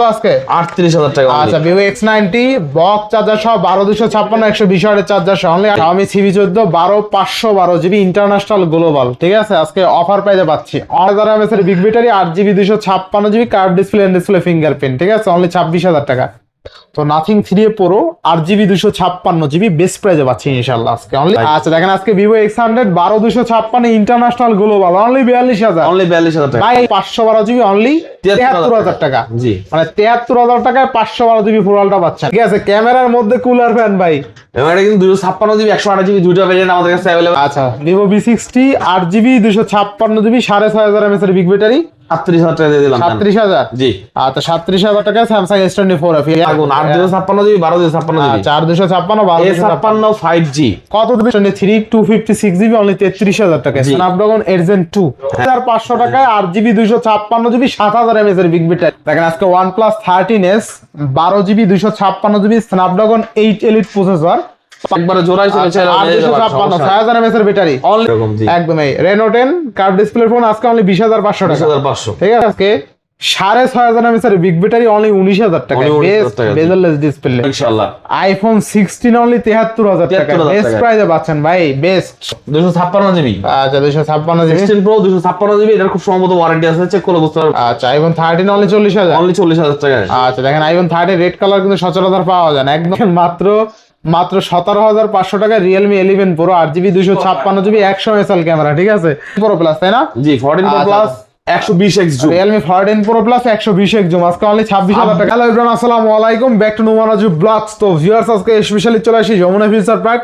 তো আজকে 38,000 টাকা। আচ্ছা Vivo X90 বক্স চার্জার সহ 12256 120 ওয়াটের চার্জার সহ only Xiaomi CV14 12512 GB international global. ঠিক আছে, আজকে অফার প্রাইসে পাচ্ছি 1000 mAh এর big battery 8GB 256 GB curve display fingerprint. ঠিক আছে, অনলি 26,000 টাকা। তো nothing 3A Pro 8GB 256 GB best প্রাইসে পাচ্ছি ইনশাআল্লাহ আজকে অনলি। আচ্ছা দেখেন আজকে Vivo X100 12256 international global only 42000। Only 42,000 টাকা ভাই 512 জিবি অনলি 73000 টাকা। জি, মানে 73000 টাকায় 512 জিবি ফুল আলট্রা পাচ্ছেন। ঠিক আছে, ক্যামেরার মধ্যে কুলার ফ্যান ভাই, এটা কিন্তু 256 জিবি 128 জিবি দুটো ভেরিয়েন্ট আমাদের কাছে अवेलेबल। আচ্ছা Vivo V60 8GB 256 GB 6500 mAh এর বিগ ব্যাটারি 38,000 টাকা দিয়ে দিলাম। 37000 জি, আচ্ছা 37000 টাকায় Samsung S24 আগুন 856 জিবি 1256 জিবি 4256 A56 5G কত দিবে 3 256 জিবি অনলি 33000 টাকা। স্ন্যাপড্রাগন 8 Gen 2 1500 টাকায় 8GB 256 জিবি 7000 mAh এর বিগ ব্যাটারি। দেখেন আজকে OnePlus 13s 12GB 256 GB Snapdragon 8 Elite processor একবারে জোড়াই চলেছে 6000 mAh এর ব্যাটারি একদম। এই Reno 10 কার্ভ ডিসপ্লে ফোন আজকে অনলি 20500 টাকা। 20500। ঠিক আছে, আজকে 6500 mAh এর বিগ ব্যাটারি অনলি 19000 টাকা। বেজেললেস ডিসপ্লে ইনশাআল্লাহ। আইফোন 16 অনলি 73000 টাকা বেস্ট প্রাইসে পাচ্ছেন ভাই, বেস্ট 256 জিবি। আচ্ছা 256 জিবি 16 Pro 256 জিবি, এটার খুব সম্ভবত ওয়ারেন্টি আছে, চেক করে বুঝতে পারবেন। আচ্ছা আইফোন 13 অনলি 40000। অনলি 40,000 টাকা। আচ্ছা দেখেন আইফোন 13 রেড কালার কিন্তু সচরাচর পাওয়া যায় না, একদম মাত্র 17500 টাকা। Realme 11 Pro 8GB 256 GB 100 megapixel camera. ঠিক আছে, Pro Plus তাই না? জি, 14 Pro Plus 120x zoom. Realme 14 Pro Plus 120x zoom আজকে অনলি 26000 টাকা। হ্যালো এভরিওয়ান, আসসালামু আলাইকুম, ব্যাক টু নুমানাজু ব্লগস। তো ভিউয়ার্স আজকে স্পেশালি চলে আসি যমুনা ফিউচার পার্ক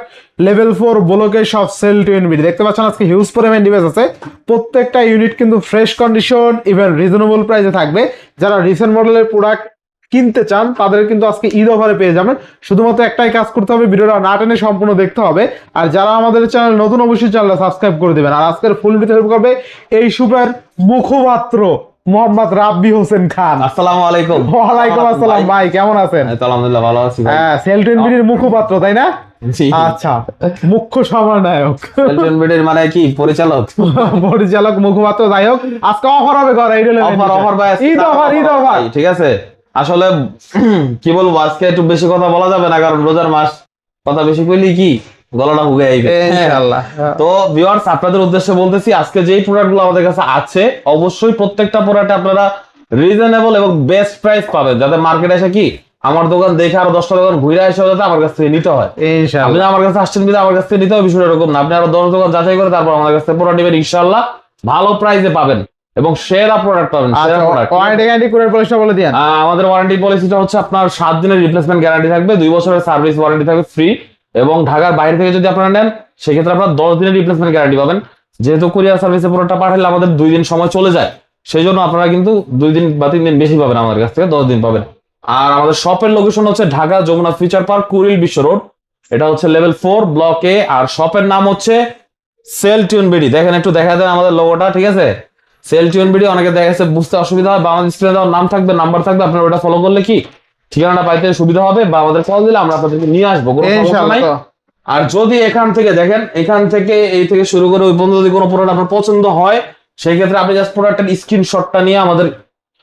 লেভেল 4 ব্লকে সব সেল টু এনবিডি। দেখতে পাচ্ছেন আজকে হিউজ পরিমাণ ডিভাইস আছে, প্রত্যেকটা ইউনিট কিন্তু ফ্রেশ কন্ডিশন ইভেন রিজনেবল প্রাইসে থাকবে। যারা রিসেন্ট মডেলের প্রোডাক্ট কিনতে চান তাদের কিন্তু আজকে ঈদ অফারে পেয়ে যাবেন। শুধুমাত্র একটাই কাজ করতে হবে, ভিডিওটা না টেনে সম্পূর্ণ দেখতে হবে। আর যারা আমাদের চ্যানেল নতুন অবশ্যই চ্যানেলটা সাবস্ক্রাইব করে দিবেন। আর আজকের ফুল ভিডিও হেল্প করবে এই সুপার মুখপাত্র মোহাম্মদ রাব্বি হোসেন খান। আসসালামু আলাইকুম। ওয়ালাইকুম আসসালাম ভাই, কেমন আছেন? আলহামদুলিল্লাহ ভালো আছি ভাই। হ্যাঁ, সেল টু এনবিডির মুখপাত্র তাই না? জি, আচ্ছা, মুখ্য সমন্বয়ক এলটনবিডের মানে কি পরিচালক পরিচালক মুখপাত্র। যাই হোক, আজকে অফার হবে ঘরে অফার ভাই, ঈদ অফার। ঠিক আছে, আসলে কি বলবো, আজকে একটু বেশি কথা বলা যাবে না, কারণ রোজার মাস, কথা বেশি কইলি কি গলাটা হুগে আইবে ইনশাআল্লাহ। তো ভিউয়ার্স আপনাদের উদ্দেশ্যে বলতেছি, আজকে যেই প্রোডাক্টগুলো আমাদের কাছে আছে অবশ্যই প্রত্যেকটা প্রোডাক্টে আপনারা রিজনেবল এবং বেস্ট প্রাইস পাবেন, যাতে মার্কেটে এসে কি আমার দোকান দেখে আরো 10টা দোকান ঘুরে আসে যাতে আমার কাছ থেকে নিতে হয়। আপনি আমার কাছে আসছেন কিন্তু আমার কাছ থেকে নিতে হবে, বিষয়টা এরকম না। আপনি আরো 10 দোকান যাচাই করে তারপর আমাদের কাছ থেকে প্রোডাক্ট নেবেন, ইনশাআল্লাহ ভালো প্রাইসে পাবেন এবং সেরা প্রোডাক্ট পাবেন। সেরা প্রোডাক্ট। ওয়ারেন্টি গ্যারান্টি কুরিয়ার পলিসিটা বলে দিন। আমাদের ওয়ারেন্টি পলিসিটা হচ্ছে আপনার 7 দিনের রিপ্লেসমেন্ট গ্যারান্টি থাকবে, 2 বছরের সার্ভিস ওয়ারেন্টি থাকবে ফ্রি, এবং ঢাকার বাইরে থেকে যদি আপনারা নেন সেক্ষেত্রে আপনারা 10 দিনের রিপ্লেসমেন্ট গ্যারান্টি পাবেন। যেহেতু কুরিয়ার সার্ভিসে পুরোটা পাঠালে আমাদের 2 দিন সময় চলে যায়, সেই জন্য আপনারা কিন্তু 2 দিন বা 3 দিন বেশি পাবেন, আমাদের কাছ থেকে 10 দিন পাবেন। আর আমাদের শপের লোকেশন হচ্ছে ঢাকা যমুনা ফিউচার পার্ক কুড়িল বিশ্ব রোড, এটা হচ্ছে লেভেল 4 ব্লক এ। আর শপের নাম হচ্ছে সেল টু এনবিডি। দেখেন একটু দেখা দেন আমাদের লোগোটা, ঠিক আছে, সেল টু এনবিডি। অনেকে দেখা গেছে বুঝতে অসুবিধা হয়, বা আমাদের স্ক্রিনে দেওয়ার নাম থাকবে, নাম্বার থাকবে, আপনারা ওটা ফলো করলে কি ঠিকানাটা পাইতে সুবিধা হবে, বা আমাদের কল দিলে আমরা আপনাদেরকে নিয়ে আসবো, কোনো সমস্যা নাই। আর যদি এখান থেকে দেখেন, এখান থেকে এই থেকে শুরু করে ওই পর্যন্ত যদি কোনো প্রোডাক্ট আপনার পছন্দ হয়, সেই ক্ষেত্রে আপনি জাস্ট প্রোডাক্টের স্ক্রিনশটটা নিয়ে আমাদের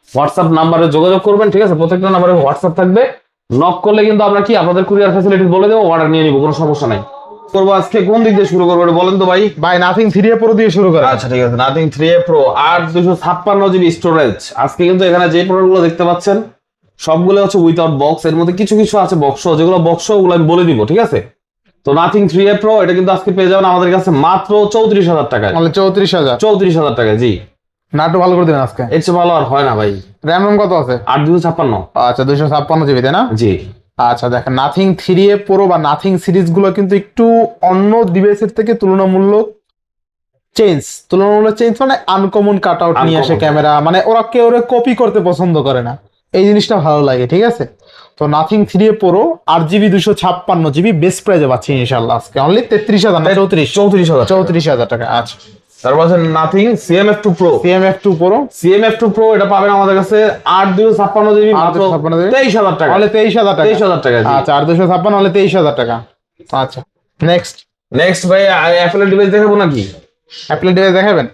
হোয়াটসঅ্যাপ নাম্বারে যোগাযোগ করবেন। ঠিক আছে, প্রত্যেকটা নাম্বারে হোয়াটসঅ্যাপ থাকবে, নক করলে কিন্তু আমরা কি আপনাদের কুরিয়ার ফ্যাসিলিটি বলে দেবো, অর্ডার নিয়ে নিবো, কোনো সমস্যা নাই। করবো আজকে কোন দিক দিয়ে শুরু করবো বলেন তো ভাই? ভাই নাথিং 3A Pro দিয়ে শুরু করে। আচ্ছা ঠিক আছে, nothing 3A Pro 8 GB storage. আজকে কিন্তু এখানে যে প্রোডাক্টগুলো দেখতে পাচ্ছেন সবগুলো হচ্ছে উইথাউট বক্স, এর মধ্যে কিছু কিছু আছে বক্স, যেগুলো বক্স ওগুলো আমি বলে দিব। ঠিক আছে, তো নাথিং 3A Pro এটা কিন্তু আজকে পেয়ে যাবেন আমাদের কাছে মাত্র 34000 টাকায়। 34000 টাকা। জি, নাটু ভালো করে দিবেন আজকে, এর চেয়ে ভালো আর হয় না ভাই। র‍্যাম কত আছে? 8 আচ্ছা 256 জিবি তাই না? জি। আচ্ছা দেখেন নাথিং 3A Pro বা নাথিং সিরিজ গুলো কিন্তু একটু অন্য ডিভাইসের থেকে তুলনামূলক চেঞ্জ মানে আনকমন কাট আউট নিয়ে আসে ক্যামেরা, মানে ওরা কেউ কপি করতে পছন্দ করে না, এই জিনিসটা ভালো লাগে। ঠিক আছে, তো nothing 3A Pro 8GB 256 GB best প্রাইসে পাচ্ছি ইনশাআল্লাহ আজকে অনলি 33000 না 34000 টাকা। আচ্ছা, তারপর আছে নাথিং CMF2 Pro এটা পাবেন আমাদের কাছে 8 জিবি মাত্র 23000 টাকা। অনলি 23000 টাকা। আচ্ছা 8 অনলি 23000 টাকা। আচ্ছা নেক্সট ভাই অ্যাপলের ডিভাইস দেখাবো নাকি? অ্যাপলের ডিভাইস দেখাবেন?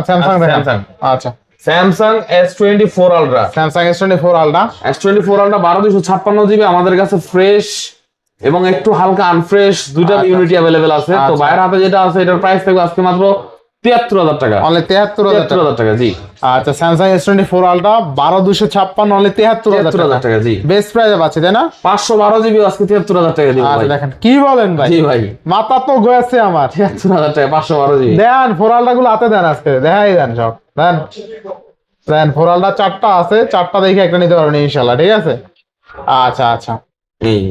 স্যামসাং দেখাবেন। আচ্ছা Samsung S24 ultra, Samsung S24 ultra, S24 ultra 12256 GB আমাদের কাছে ফ্রেশ এবং একটু হালকা আনফ্রেশ দুইটা ইউনিটি अवेलेबल আছে। তো ভাইয়ের হাতে যেটা আছে এটার প্রাইস থাকবে আজকে মাত্র 73000 টাকা, অনলি 73000 টাকা। জি আচ্ছা, স্যামসাং S24 আলট্রা 12256 অনলি 73000 টাকা। জি বেস্ট প্রাইসে পাচ্ছি তাই না? 512 জিবি আজকে 73000 টাকা দিব আচ্ছা ভাই। দেখেন কি বলেন ভাই, জি ভাই মাথা তো গয়েছে আমার। 73000 টাকা 512 জিবি। দেন ফোরালটা গুলো হাতে দেন, আজকে দেখাই দেন সব দেন। দেন ফোরালটা 4টা আছে, 4টা দেখে একটা নিতে পারবেন ইনশাআল্লাহ, ঠিক আছে? আচ্ছা আচ্ছা, এই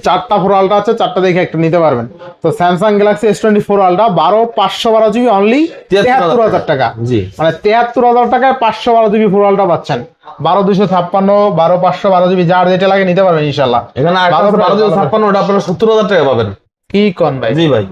4টা ফোরালটা আছে, 4টা দেখে একটা নিতে পারবেন। তো Samsung Galaxy S24 ultra 512 GB only 73000 টাকা। জি মানে 73000 টাকায় 512 জিবি ফোরালটা পাচ্ছেন। 12256, 12512 জিবি, যার যেটা লাগে নিতে পারবেন ইনশাআল্লাহ। এখানে 1256 ওটা আপনারা 70000 টাকা পাবেন। কি কোন ভাই? জি ভাই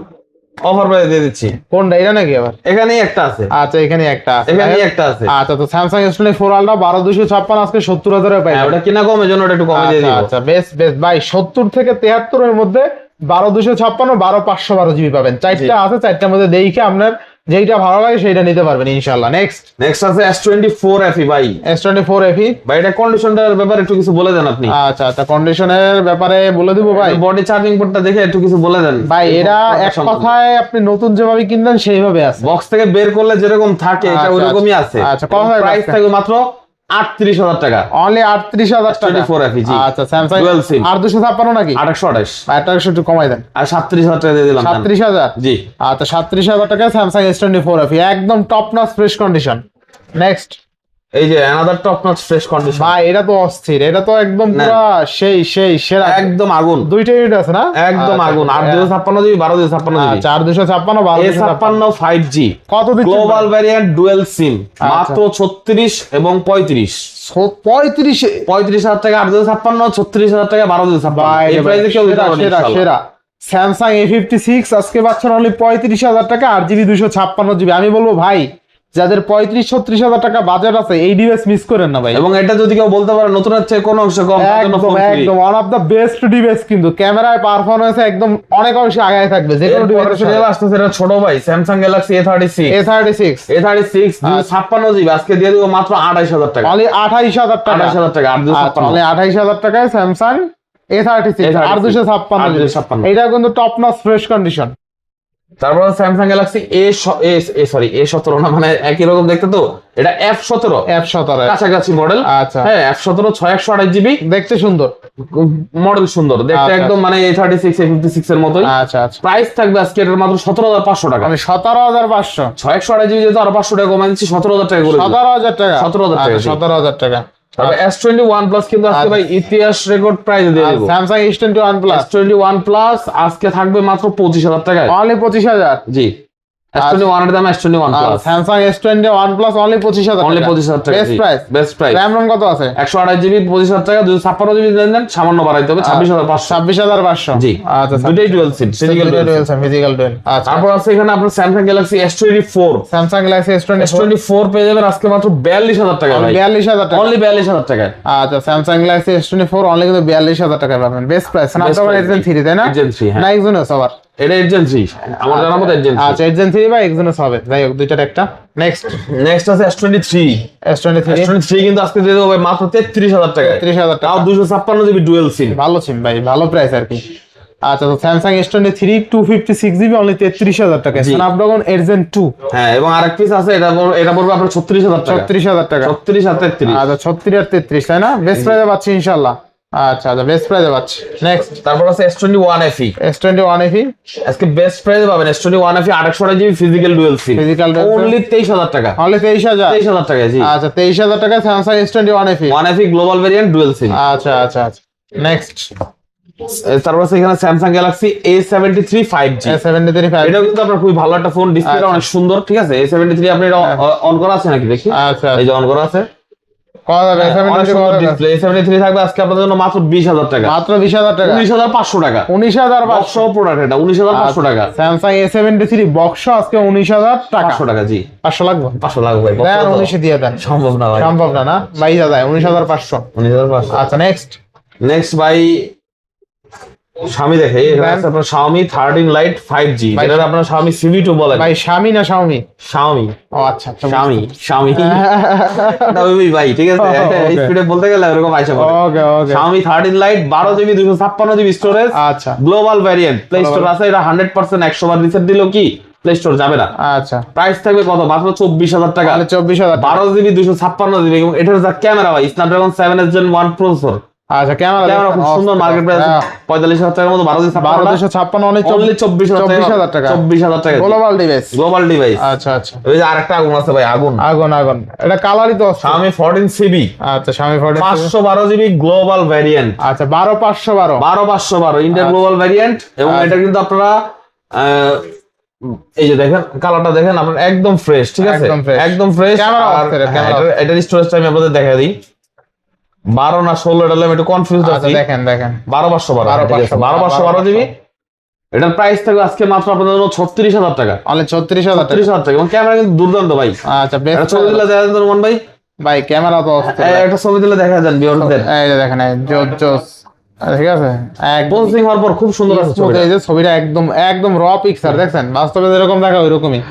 অফার প্রাইস দিয়ে দিচ্ছি। কোনটা এটা নাকি আবার? এখানেই একটা আছে, আচ্ছা এখানে একটা আছে, এখানেই একটা আছে। আচ্ছা তো স্যামসাং S24 আলট্রা 12256 আজকে 70000 এ পাই। হ্যাঁ ওটা কিনা কম এজন্য ওটা একটু কমে দিয়ে দিব। আচ্ছা বেশ বেশ ভাই, 70 থেকে 73 এর মধ্যে 12256, 12512 জিবি পাবেন। 4টা আছে, 4টার মধ্যে দেখে আপনার যেইটা ভালো লাগে সেইটা নিতে পারবেন ইনশাআল্লাহ। নেক্সট আছে S24 FE ভাই। S24 FE ভাই এটা কন্ডিশনটার ব্যাপারে একটু কিছু বলে দেন আপনি। আচ্ছা আচ্ছা, কন্ডিশনের ব্যাপারে বলে দিব ভাই। বডি চার্জিং পোর্টটা দেখে একটু কিছু বলে দেন ভাই এরা এক কথায় আপনি নতুন যেভাবে কিনবেন সেইভাবে আছে, বক্স থেকে বের করলে যেরকম থাকে এটা আচ্ছা, ওইরকমই আছে। আচ্ছা কত প্রাইস থাকবে মাত্র 38000 টাকা, অনলি 38000 টাকা। S24 FE জি। আচ্ছা স্যামসাং Dual SIM। 8256 নাকি? 828 এটা একটু কমাই দেন, আর 37000 টাকা দিয়ে দিলাম। 37000 জি আচ্ছা 37000 টাকা স্যামসাং S24 FE, একদম top notch fresh condition. Next এই যে another top notch fresh condition ভাই, এটা তো অস্থির, এটা তো একদম পুরো সেই সেই সেরা, একদম আগুন। দুইটা ইউনিট আছে না? একদম আগুন। 8256 জিবি 12256 জিবি। 4256 A56 5G কত দিচ্ছেন? গ্লোবাল ভ্যারিয়েন্ট ডুয়াল সিম মাত্র 36 এবং 35 35 হাজার টাকা 8256, 36000 টাকা 12256। এই প্রাইসে কেউ দিতে পারবে না সেরা ইনশাআল্লাহ। সেরা স্যামসাং A56 আজকে পাচ্ছেন অনলি 35000 টাকা, 8GB 256GB। আমি বলবো ভাই, যাদের 35-36 হাজার টাকা বাজেট আছে এই ডিভাইস মিস করেন না ভাই। এবং এটা যদি কেউ বলতে পারে নতুনের চেয়ে কোনো অংশ কম, তার জন্য একদম ফোন ফ্রি। একদম one of the best device, কিন্তু ক্যামেরায় পারফরম্যান্স একদম অনেক অংশে আগায় থাকবে যে কোনো ডিভাইস। আসতেছে এটা ছোট ভাই Samsung Galaxy A36 A36 256 GB আজকে দিয়ে দিব মাত্র 28000 টাকা, অনলি 28000 টাকা, 28000 টাকা 8256। অনলি 28000 টাকায় স্যামসাং A36 আর 256। এটা কিন্তু টপ নচ ফ্রেশ কন্ডিশন। তারপর স্যামসাং গ্যালাক্সি A17 না, মানে একই রকম দেখতে তো, এটা F17 কাছাকাছি মডেল। আচ্ছা হ্যাঁ F17 628 জিবি, দেখতে সুন্দর, মডেল সুন্দর দেখতে, আচ্ছা, একদম মানে A36 A56 এর মতোই। আচ্ছা আচ্ছা, প্রাইস থাকবে আজকে এটার মাত্র 17500 টাকা। আমি 17500, 628 জিবি যেহেতু আরো 500 টাকা কমাই দিচ্ছি, 17000 টাকা করে দিচ্ছি। 17000 টাকা, 17000 টাকা, 17000 টাকা। তবে S21 প্লাস কিন্তু আজকে ভাই ইতিহাস রেকর্ড প্রাইস দিয়ে দেব। Samsung S21 plus, S21 plus আজকে থাকবে মাত্র 25000 টাকায়, অনলি 25000। জি S21 এর দাম S21 plus, Samsung S21 plus only 25000 only 25000 টাকা। Best price, best price. RAM ROM কত আছে? 128 জিবি 25000 টাকা, 256 জিবি দেন সামান্য বাড়াইতে হবে 26500। 26500 জি আচ্ছা, দুটোই dual sim, physical physical dual. আচ্ছা তারপর আছে এখানে আপনার Samsung Galaxy S24, Samsung Galaxy S24 পেয়ে যাবেন আজকে মাত্র 42000 টাকা ভাই, 42000 টাকা, অনলি 42000 টাকা। আচ্ছা স্যামসাং গ্যালাক্সি S24 অনলি কিন্তু 42000 টাকা পাবেন, বেস্ট প্রাইস। স্ন্যাপড্রাগন 8 Gen 3 তাই না? Gen 3 হ্যাঁ, না এক্সিনোস আবার এটা 8 Gen 3 আমার জানার মতো 8 Gen 3। আচ্ছা 8 Gen 3 বা এক্সিনোস হবে, যাই হোক দুইটার একটা। নেক্সট আছে S23 কিন্তু আজকে দিয়ে দেবো ভাই মাত্র 33000 টাকা, 33000 টাকা, তাও 256 জিবি ডুয়াল সিম। ভালো সিম ভাই, ভালো প্রাইস আর কি। আচ্ছা তো স্যামসাং S23 256GB অনলি 33000 টাকা, স্ন্যাপড্রাগন 8 Gen 2। হ্যাঁ এবং আরেক পিস আছে, এটা পড়বে আপনার 36000 টাকা, 36000 টাকা, 36 আর 33। আচ্ছা 36 আর 33 তাই না? বেস্ট প্রাইসে পাচ্ছি ইনশাআল্লাহ। আচ্ছা আচ্ছা বেস্ট প্রাইসে পাচ্ছি। নেক্সট তারপর আছে S21 FE, S21 FE আজকে বেস্ট প্রাইসে পাবেন S21 FE 828 GB physical dual sim, physical only 23000 টাকা, অনলি 23000 টাকা। জি আচ্ছা 23000 টাকা Samsung S21 FE 1 FE global variant dual sim. আচ্ছা আচ্ছা আচ্ছা নেক্সট তারপর আছে এখানে Samsung Galaxy A73 5G, A73 5G। এটাও কিন্তু আপনার খুবই ভালো একটা ফোন, ডিসপ্লেটা অনেক সুন্দর, ঠিক আছে? A73 আপনি এটা অন করা আছে নাকি দেখি? আচ্ছা এই যে অন করা আছে, কত হবে? অনেক 73 সুন্দর কত ডিসপ্লে। A73 থাকবে আজকে আপনাদের জন্য মাত্র 20000 টাকা, মাত্র 20000 টাকা, 19500 টাকা, 19500 বক্স সহ প্রোডাক্ট, এটা 19500 টাকা। স্যামসাং A73 বক্স আজকে 19000 টাকা, 500 টাকা। জি 500 লাগবে, 500 লাগবে ভাই, দেন 19 দিয়ে দেন, সম্ভব না ভাই, সম্ভব না না ভাই, দাদা 19500। 19500। আচ্ছা নেক্সট নেক্সট ভাই Xiaomi দেখে এখানে আছে আপনার Xiaomi 13 Lite 5G, যেটা আপনার Xiaomi CV2 বলেন ভাই Xiaomi না Xiaomi? Xiaomi, ও আচ্ছা আচ্ছা, Xiaomi না ওই ভাই, ঠিক আছে, স্পিডে বলতে গেলে এরকম আইসা পড়ে। ওকে ওকে। Xiaomi 13 Lite 12GB 256GB storage, আচ্ছা গ্লোবাল ভ্যারিয়েন্ট, প্লে স্টোর আছে, এটা 100% 100 বার রিসেট দিলেও কি প্লে স্টোর যাবে না। আচ্ছা, প্রাইস থাকবে কত? মাত্র 24,000 টাকা। তাহলে 24,000 টাকা। 12GB 256GB, এবং এটার যা ক্যামেরা ভাই, Snapdragon 7s Gen 1 প্রসেসর, আচ্ছা ক্যামেরা ক্যামেরা খুব সুন্দর, মার্কেট প্রাইস 45,000 টাকার মতো। 1256 অনলি 24,000 টাকা। 24,000 টাকা গ্লোবাল ডিভাইস। Global device. আচ্ছা আচ্ছা, ওই যে আরেকটা আগুন আছে ভাই, আগুন আগুন আগুন, এটা কালারই তো Xiaomi 14CB, আচ্ছা Xiaomi 14 512GB গ্লোবাল ভ্যারিয়েন্ট, আচ্ছা 12512 12512 ইন্ডিয়ান গ্লোবাল ভ্যারিয়েন্ট। এবং এটা কিন্তু আপনারা এই যে দেখেন, কালারটা দেখেন আপনার, একদম ফ্রেশ, ঠিক আছে, একদম ফ্রেশ। ক্যামেরা আর এটার স্টোরেজটা আমি আপনাদের দেখাই দিই, 12 না 16, এটা আমি একটু কনফিউজ আছি। দেখেন দেখেন 12512 এটার প্রাইস থাকবে আজকে মাত্র আপনাদের জন্য 36,000 টাকা। অনলি 36,000 টাকা। 36,000 টাকা, এবং ক্যামেরা কিন্তু দুর্দান্ত ভাই। আচ্ছা বেস্ট। এটা ছবি দিলে দেখা যাবে রোমান ভাই, ভাই ক্যামেরা তো একটা ছবি দিলে দেখা যান ভিউয়ারদের। এই যে দেখেন, জোস জোস, ঠিক আছে, একদম প্রসেসিং হওয়ার পর খুব সুন্দর আছে ছবিটা। এই যে ছবিটা একদম একদম র পিকচার, দেখছেন বাস্তবে যেরকম দেখা ওইরকমই।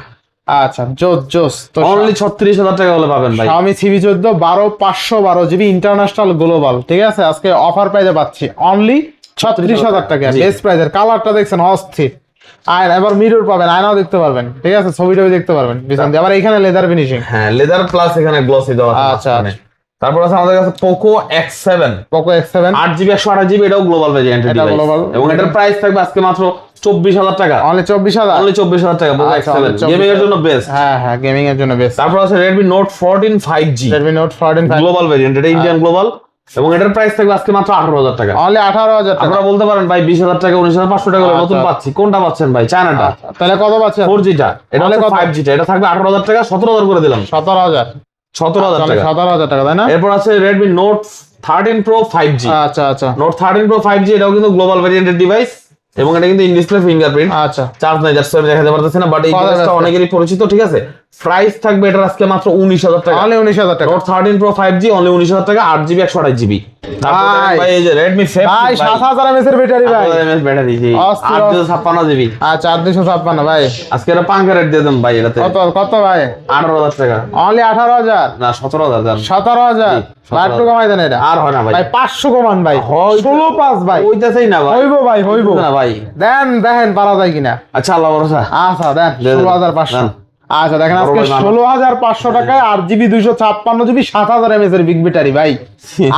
আচ্ছা জোস জোস। তো অনলি 36,000 টাকা হলে পাবেন ভাই। Xiaomi CV14 12512GB international global, ঠিক আছে, আজকে অফার প্রাইসে পাচ্ছি অনলি 36,000 টাকা। বেস্ট প্রাইসের, কালারটা দেখছেন অস্থির। আর এবার মিরর পাবেন, আয়নাও দেখতে পারবেন, ঠিক আছে, ছবিটাও দেখতে পারবেন পিছন দিয়ে। আবার এখানে লেদার ফিনিশিং, হ্যাঁ লেদার প্লাস এখানে গ্লসি দেওয়া আছে। আচ্ছা আচ্ছা। তারপর আছে আমাদের কাছে Poco X7, Poco X7 8GB 128GB, এটাও গ্লোবাল ভ্যারিয়েন্ট, এটা global। এবং এটার প্রাইস থাকবে আজকে মাত্র 24,000 টাকা। অনলি 24,000। অনলি 24,000 টাকা Poco আচ্ছা, X7, গেমিং এর জন্য বেস্ট। হ্যাঁ হ্যাঁ, গেমিং এর জন্য বেস্ট। তারপর আছে Redmi Note 14 5G, Redmi Note 14 5G global variant, এটা ইন্ডিয়ান গ্লোবাল, এবং এটার প্রাইস থাকবে আজকে মাত্র 18,000 টাকা। অনলি 18,000 টাকা। আপনারা বলতে পারেন ভাই 20,000 টাকা 19,500 টাকা হলে নতুন পাচ্ছি, কোনটা পাচ্ছেন ভাই? চায়নাটা। তাহলে কত পাচ্ছেন? 4Gটা, এটা হলে কত? 5Gটা, এটা থাকবে 18,000 টাকা, 17,000 করে দিলাম, 17,000 17,000 টাকা। 17,000 টাকা, তাই না? এরপর আছে Redmi Note 13 Pro 5G, আচ্ছা আচ্ছা Note 13 Pro 5G, এটাও কিন্তু গ্লোবাল ভ্যারিয়েন্টের ডিভাইস, এবং এটা কিন্তু ইন ডিসপ্লে ফিঙ্গারপ্রিন্ট, আচ্ছা। চার্জ নাই, যার আমি দেখাতে পারতেছি না, বাট এই ডিভাইসটা অনেকেরই পরিচিত, ঠিক আছে। প্রাইস থাকবে এটা আজকে মাত্র 19,000 টাকা। অনলি 19,000 টাকা। Note 13 Pro 5G অনলি 19,000 টাকা, 8GB 128GB। তারপর দেখেন ভাই এই যে Redmi Fab ভাই 7,000 mAh এর ব্যাটারি ভাই, 8,000 mAh ব্যাটারি, জি, অস্থির। 856GB। আচ্ছা 856 ভাই। আজকে এটা পাঙ্কা রেট দিয়ে দেন ভাই, এটাতে কত কত ভাই? 18,000 টাকা, অনলি 18,000 না 17,000 দেন। 17,000 ভাই, একটু কমাই দেন এটা। আর হয় না ভাই, ভাই 500 কমান ভাই, হয় 16.5 ভাই, হইতাছেই না ভাই, হইবো ভাই হইবো না ভাই। দেন দেখেন পারা যায় কিনা। আচ্ছা আল্লাহ ভরসা। আচ্ছা দেন দেন, 16,500। দেন। আচ্ছা দেখেন আজকে বড় ভাই মানুষ। 16,500 টাকায় 8GB 256GB 7,000 mAh এর বিগ ব্যাটারি ভাই।